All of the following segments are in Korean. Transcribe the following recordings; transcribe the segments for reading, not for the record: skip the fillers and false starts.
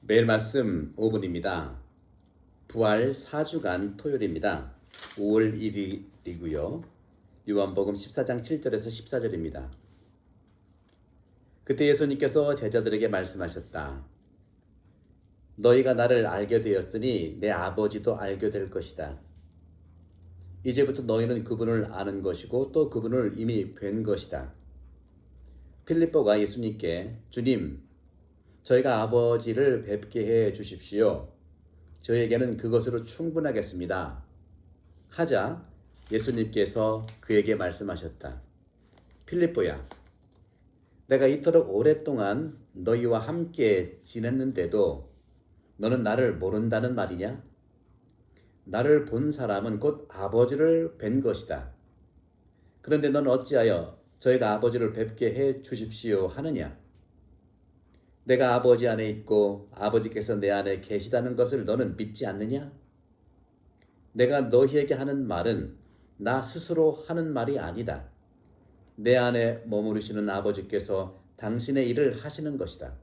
매일 말씀 5분입니다. 부활 4주간 토요일입니다. 5월 1일이고요. 요한복음 14장 7절에서 14절입니다. 그때 예수님께서 제자들에게 말씀하셨다. 너희가 나를 알게 되었으니 내 아버지도 알게 될 것이다. 이제부터 너희는 그분을 아는 것이고 또 그분을 이미 뵌 것이다. 필립보가 예수님께 주님, 저희가 아버지를 뵙게 해 주십시오. 저에게는 그것으로 충분하겠습니다. 하자 예수님께서 그에게 말씀하셨다. 필립보야, 내가 이토록 오랫동안 너희와 함께 지냈는데도 너는 나를 모른다는 말이냐? 나를 본 사람은 곧 아버지를 뵌 것이다. 그런데 넌 어찌하여 저희가 아버지를 뵙게 해 주십시오 하느냐? 내가 아버지 안에 있고 아버지께서 내 안에 계시다는 것을 너는 믿지 않느냐? 내가 너희에게 하는 말은 나 스스로 하는 말이 아니다. 내 안에 머무르시는 아버지께서 당신의 일을 하시는 것이다.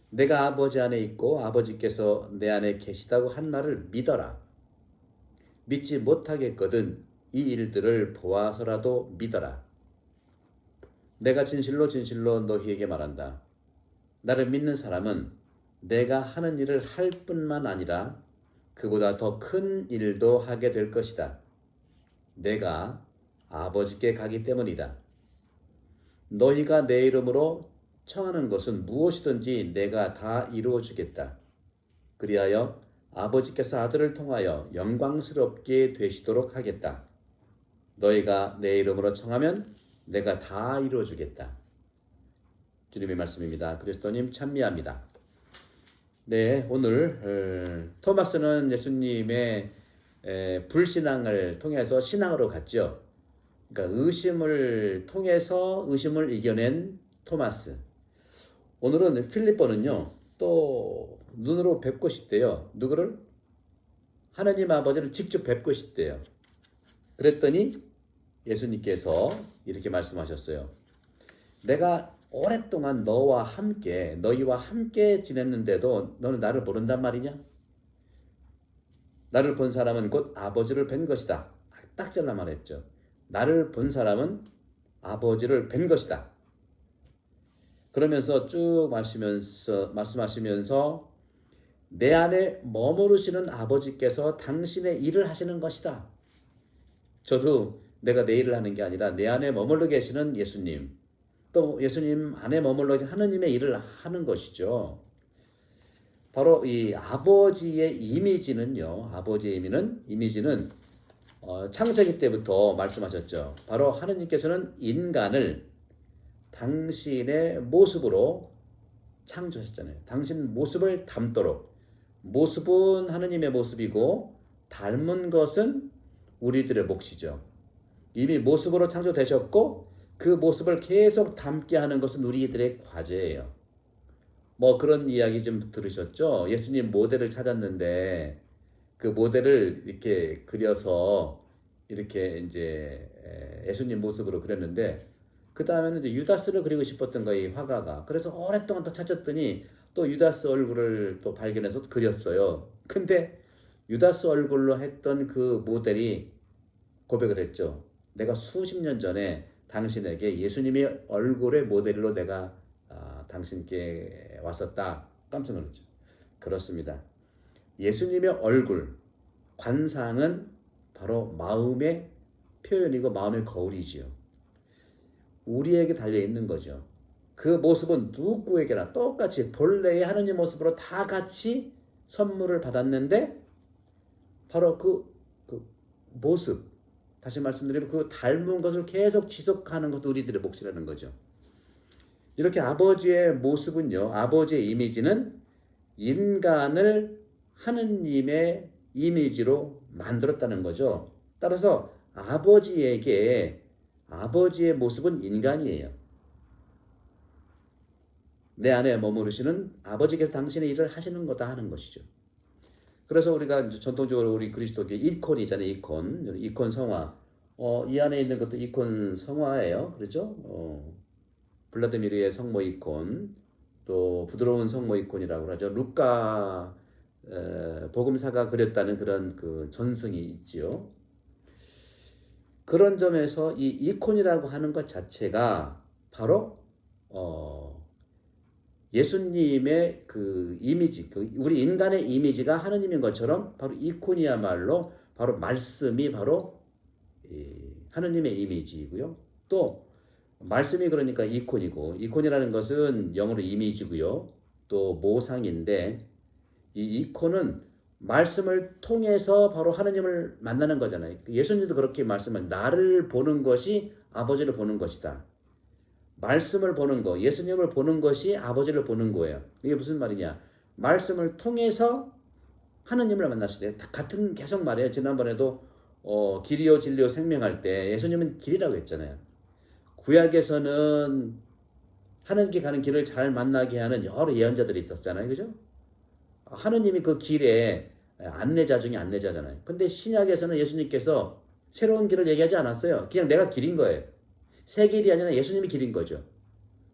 내가 아버지 안에 있고 아버지께서 내 안에 계시다고 한 말을 믿어라. 믿지 못하겠거든 이 일들을 보아서라도 믿어라. 내가 진실로 진실로 너희에게 말한다. 나를 믿는 사람은 내가 하는 일을 할 뿐만 아니라 그보다 더 큰 일도 하게 될 것이다. 내가 아버지께 가기 때문이다. 너희가 내 이름으로 청하는 것은 무엇이든지 내가 다 이루어 주겠다. 그리하여 아버지께서 아들을 통하여 영광스럽게 되시도록 하겠다. 너희가 내 이름으로 청하면 내가 다 이루어 주겠다. 주님의 말씀입니다. 그리스도님 찬미합니다. 네, 오늘 토마스는 예수님의 불신앙을 통해서 신앙으로 갔죠. 그러니까 의심을 통해서 의심을 이겨낸 토마스. 오늘은 필립보는요, 또 눈으로 뵙고 싶대요. 누구를? 하나님 아버지를 직접 뵙고 싶대요. 그랬더니 예수님께서 이렇게 말씀하셨어요. 내가 오랫동안 너희와 함께 지냈는데도 너는 나를 모른단 말이냐? 나를 본 사람은 곧 아버지를 뵌 것이다. 딱 잘라 말했죠. 나를 본 사람은 아버지를 뵌 것이다. 그러면서 쭉 말씀하시면서 내 안에 머무르시는 아버지께서 당신의 일을 하시는 것이다. 저도 내가 내 일을 하는 게 아니라 내 안에 머물러 계시는 예수님, 또 예수님 안에 머물러 계신 하느님의 일을 하는 것이죠. 바로 이 아버지의 이미지는요. 아버지의 이미지는 창세기 때부터 말씀하셨죠. 바로 하느님께서는 인간을 당신의 모습으로 창조하셨잖아요. 당신 모습을 닮도록. 모습은 하느님의 모습이고 닮은 것은 우리들의 몫이죠. 이미 모습으로 창조되셨고 그 모습을 계속 닮게 하는 것은 우리들의 과제예요. 뭐 그런 이야기 좀 들으셨죠? 예수님 모델을 찾았는데 그 모델을 이렇게 그려서 이렇게 이제 예수님 모습으로 그렸는데 그 다음에는 이제 유다스를 그리고 싶었던 거예요, 화가가. 그래서 오랫동안 또 찾았더니 또 유다스 얼굴을 또 발견해서 그렸어요. 근데 유다스 얼굴로 했던 그 모델이 고백을 했죠. 내가 수십 년 전에 당신에게 예수님의 얼굴의 모델로 내가 당신께 왔었다. 깜짝 놀랐죠. 그렇습니다. 예수님의 얼굴, 관상은 바로 마음의 표현이고 마음의 거울이지요. 우리에게 달려있는 거죠. 그 모습은 누구에게나 똑같이 본래의 하느님 모습으로 다 같이 선물을 받았는데 바로 그 모습, 다시 말씀드리면 그 닮은 것을 계속 지속하는 것도 우리들의 몫이라는 거죠. 이렇게 아버지의 모습은요, 아버지의 이미지는 인간을 하느님의 이미지로 만들었다는 거죠. 따라서 아버지의 모습은 인간이에요. 내 안에 머무르시는 아버지께서 당신의 일을 하시는 거다 하는 것이죠. 그래서 우리가 전통적으로 우리 그리스도교 이콘이잖아요. 이콘 성화. 이 안에 있는 것도 이콘 성화예요. 그렇죠? 블라디미르의 성모 이콘, 또 부드러운 성모 이콘이라고 하죠. 루카 복음사가 그렸다는 그런 그 전승이 있지요. 그런 점에서 이 이콘이라고 하는 것 자체가 바로 예수님의 그 이미지, 우리 인간의 이미지가 하느님인 것처럼 바로 이콘이야말로 바로 말씀이 바로 하느님의 이미지이고요. 또 말씀이 그러니까 이콘이고, 이콘이라는 것은 영어로 이미지고요. 또 모상인데, 이 이콘은 말씀을 통해서 바로 하느님을 만나는 거잖아요. 예수님도 그렇게 말씀을, 나를 보는 것이 아버지를 보는 것이다. 말씀을 보는 거, 예수님을 보는 것이 아버지를 보는 거예요. 이게 무슨 말이냐? 말씀을 통해서 하느님을 만났을 때 같은 계속 말해요. 지난번에도 길이요 진리요 생명할 때 예수님은 길이라고 했잖아요. 구약에서는 하느님께 가는 길을 잘 만나게 하는 여러 예언자들이 있었잖아요. 그죠? 하느님이 그 길에 안내자 중에 안내자잖아요. 근데 신약에서는 예수님께서 새로운 길을 얘기하지 않았어요. 그냥 내가 길인 거예요. 새 길이 아니라 예수님이 길인 거죠.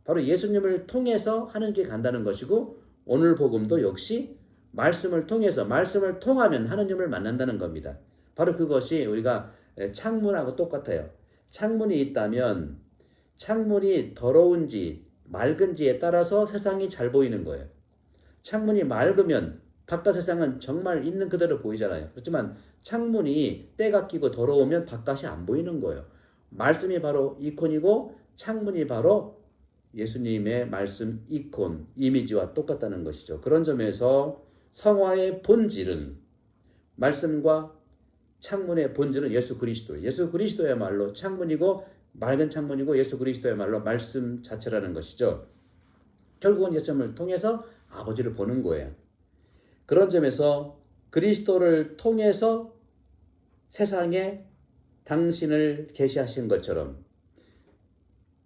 바로 예수님을 통해서 하느님께 간다는 것이고, 오늘 복음도 역시 말씀을 통해서, 말씀을 통하면 하느님을 만난다는 겁니다. 바로 그것이 우리가 창문하고 똑같아요. 창문이 있다면 창문이 더러운지 맑은지에 따라서 세상이 잘 보이는 거예요. 창문이 맑으면 바깥 세상은 정말 있는 그대로 보이잖아요. 그렇지만 창문이 때가 끼고 더러우면 바깥이 안 보이는 거예요. 말씀이 바로 이콘이고 창문이 바로 예수님의 말씀 이콘, 이미지와 똑같다는 것이죠. 그런 점에서 성화의 본질은, 말씀과 창문의 본질은 예수 그리스도, 예수 그리스도야말로 창문이고, 맑은 창문이고, 예수 그리스도야말로 말씀 자체라는 것이죠. 결국은 예수님을 통해서 아버지를 보는 거예요. 그런 점에서 그리스도를 통해서 세상에 당신을 계시하신 것처럼,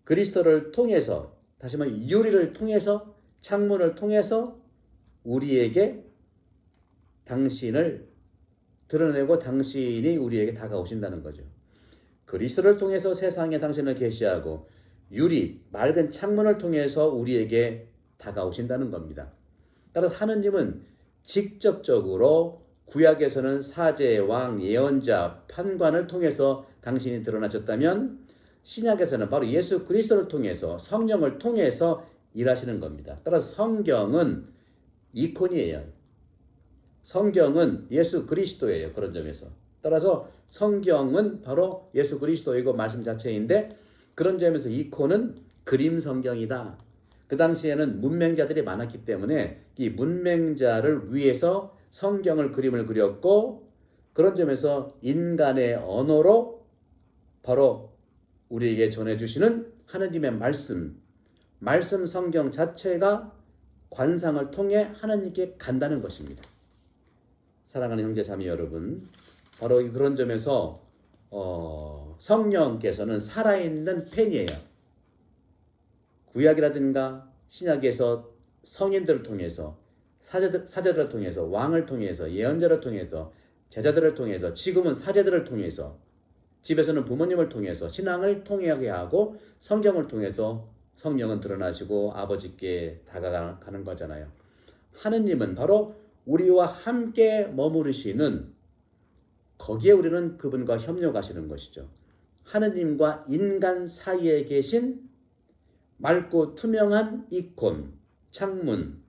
그리스도를 통해서, 다시 말해 유리를 통해서, 창문을 통해서 우리에게 당신을 드러내고 당신이 우리에게 다가오신다는 거죠. 그리스도를 통해서 세상에 당신을 계시하고 유리, 맑은 창문을 통해서 우리에게 다가오신다는 겁니다. 따라서 하느님은 직접적으로 구약에서는 사제, 왕, 예언자, 판관을 통해서 당신이 드러나셨다면, 신약에서는 바로 예수 그리스도를 통해서, 성령을 통해서 일하시는 겁니다. 따라서 성경은 이콘이에요. 성경은 예수 그리스도예요. 그런 점에서. 따라서 성경은 바로 예수 그리스도이고 말씀 자체인데, 그런 점에서 이콘은 그림 성경이다. 그 당시에는 문맹자들이 많았기 때문에 이 문맹자를 위해서 성경을 그림을 그렸고, 그런 점에서 인간의 언어로 바로 우리에게 전해주시는 하느님의 말씀 성경 자체가 관상을 통해 하나님께 간다는 것입니다. 사랑하는 형제 자매 여러분, 바로 그런 점에서 성령께서는 살아있는 펜이에요. 구약이라든가 신약에서 성인들을 통해서, 사제들을 통해서, 왕을 통해서, 예언자를 통해서, 제자들을 통해서, 지금은 사제들을 통해서, 집에서는 부모님을 통해서 신앙을 통하게 하고 성경을 통해서 성령은 드러나시고 아버지께 다가가는 거잖아요. 하느님은 바로 우리와 함께 머무르시는, 거기에 우리는 그분과 협력하시는 것이죠. 하느님과 인간 사이에 계신 맑고 투명한 이콘, 창문,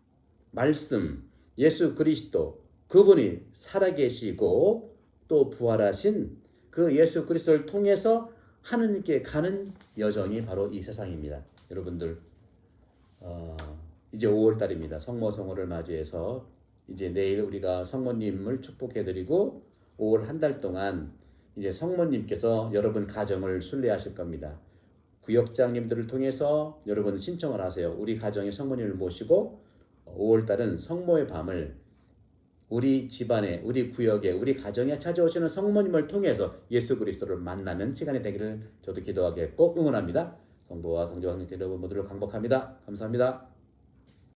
말씀, 예수 그리스도, 그분이 살아계시고 또 부활하신 그 예수 그리스도를 통해서 하느님께 가는 여정이 바로 이 세상입니다. 여러분들, 이제 5월달입니다. 성모성호를 맞이해서 이제 내일 우리가 성모님을 축복해드리고 5월 한 달 동안 이제 성모님께서 여러분 가정을 순례하실 겁니다. 구역장님들을 통해서 여러분 신청을 하세요. 우리 가정에 성모님을 모시고 5월달은 성모의 밤을 우리 집안에, 우리 구역에, 우리 가정에 찾아오시는 성모님을 통해서 예수 그리스도를 만나는 시간이 되기를 저도 기도하겠고 응원합니다. 성부와 성자와 성령 여러분 모두를 강복합니다. 감사합니다.